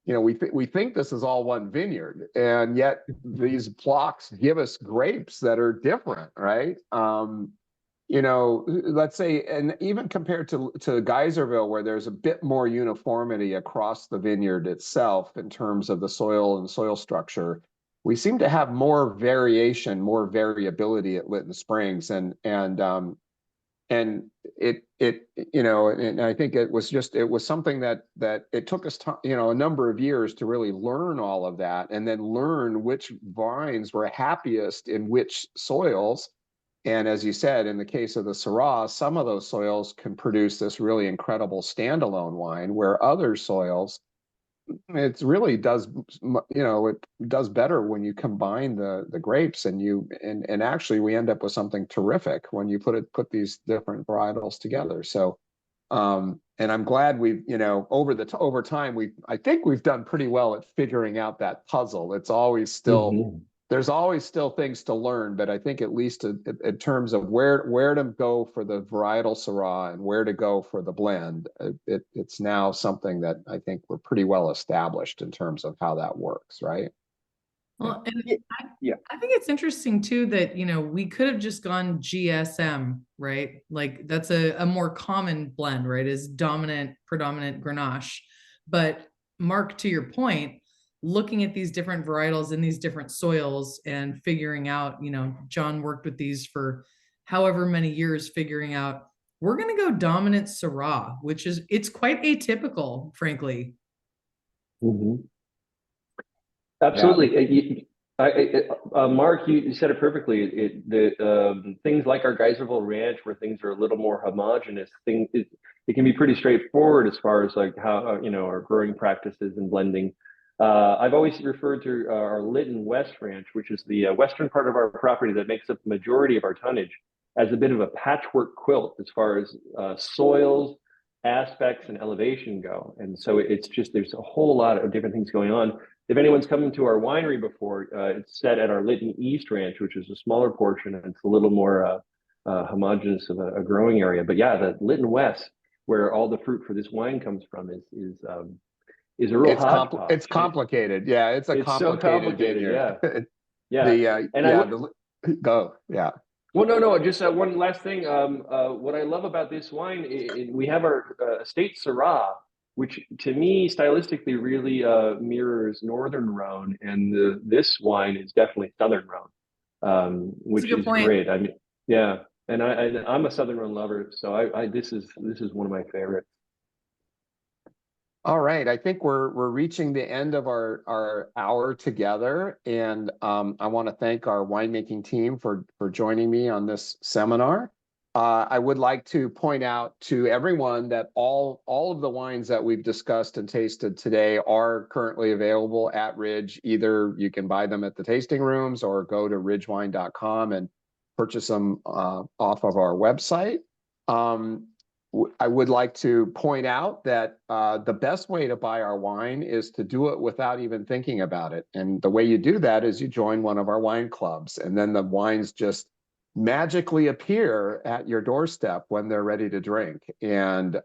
we think this is all one vineyard, and yet these blocks give us grapes that are different, right? Let's say, and even compared to Geyserville, where there's a bit more uniformity across the vineyard itself in terms of the soil and soil structure, we seem to have more variation, more variability at Lytton Springs, and I think it was something that it took us a number of years to really learn all of that, and then learn which vines were happiest in which soils. And as you said, in the case of the Syrah, some of those soils can produce this really incredible standalone wine, where other soils, it really does, it does better when you combine the grapes, and actually we end up with something terrific when you put these different varietals together. So, and I'm glad we've, over time, I think we've done pretty well at figuring out that puzzle. It's always still, there's always still things to learn, but I think at least in terms of where to go for the varietal Syrah and where to go for the blend, it's now something that I think we're pretty well established in terms of how that works, right? Well, and I think it's interesting too that, we could have just gone GSM, right? Like that's a more common blend, right? Is predominant Grenache. But Mark, to your point, looking at these different varietals in these different soils and figuring out, John worked with these for however many years, figuring out we're going to go dominant Syrah, it's quite atypical, frankly. Absolutely. Mark, you said it perfectly. Things like our Geyserville Ranch, where things are a little more homogenous, it can be pretty straightforward as far as like how our growing practices and blending. I've always referred to our Lytton West Ranch, which is the western part of our property that makes up the majority of our tonnage, as a bit of a patchwork quilt as far as soils, aspects, and elevation go. And so it's just, there's a whole lot of different things going on. If anyone's come to our winery before, it's set at our Lytton East Ranch, which is a smaller portion, and it's a little more homogeneous of a growing area. But yeah, the Lytton West, where all the fruit for this wine comes from, is a real hodgepodge. It's complicated. Yeah, it's complicated. So complicated. Go. Yeah. Well, no. Just one last thing. What I love about this wine, we have our estate Syrah, which to me stylistically really mirrors Northern Rhone, and this wine is definitely Southern Rhone, which is great. I mean, yeah, and I'm a Southern Rhone lover, so this is one of my favorites. All right, I think we're reaching the end of our hour together, and I want to thank our winemaking team for joining me on this seminar. I would like to point out to everyone that all of the wines that we've discussed and tasted today are currently available at Ridge. Either you can buy them at the tasting rooms or go to ridgewine.com and purchase them off of our website. I would like to point out that the best way to buy our wine is to do it without even thinking about it. And the way you do that is you join one of our wine clubs, and then the wines just magically appear at your doorstep when they're ready to drink. And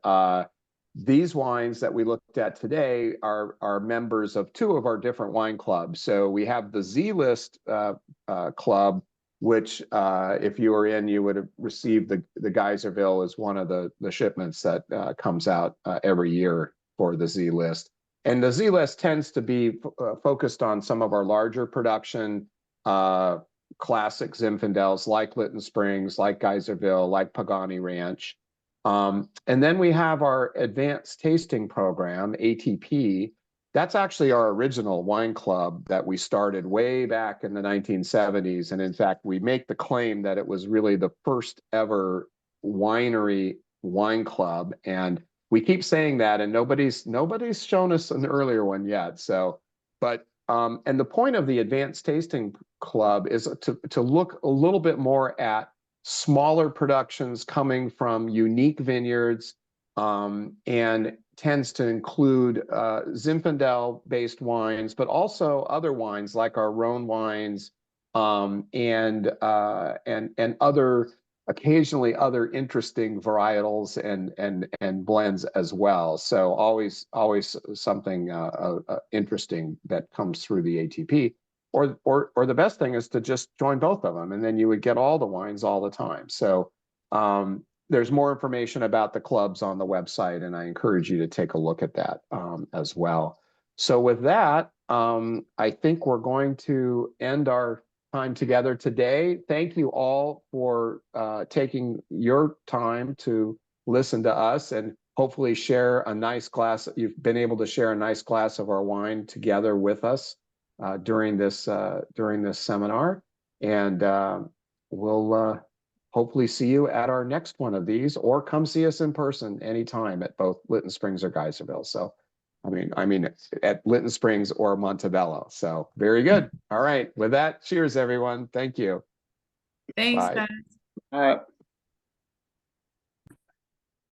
these wines that we looked at today are members of two of our different wine clubs. So we have the Z-List club, which if you were in, you would have received the Geyserville as one of the shipments that comes out every year for the Z-List. And the Z-List tends to be focused on some of our larger production classic Zinfandels, like Lytton Springs, like Geyserville, like Pagani Ranch. And then we have our advanced tasting program, ATP. That's actually our original wine club that we started way back in the 1970s. And in fact, we make the claim that it was really the first ever winery wine club. And we keep saying that, and nobody's shown us an earlier one yet. So, but and the point of the advanced tasting club is to look a little bit more at smaller productions coming from unique vineyards, and tends to include Zinfandel-based wines, but also other wines like our Rhone wines, and other, occasionally other interesting varietals and blends as well. So always something interesting that comes through the ATP. Or the best thing is to just join both of them, and then you would get all the wines all the time. So there's more information about the clubs on the website, and I encourage you to take a look at that as well. So with that, I think we're going to end our time together today. Thank you all for taking your time to listen to us and hopefully share a nice glass. You've been able to share a nice glass of our wine together with us during this seminar, and we'll hopefully see you at our next one of these, or come see us in person anytime at both Lytton Springs or Geyserville. So I mean at Lytton Springs or Montebello. So very good. All right, with that, cheers everyone. Thank you. Thanks, Bye. guys.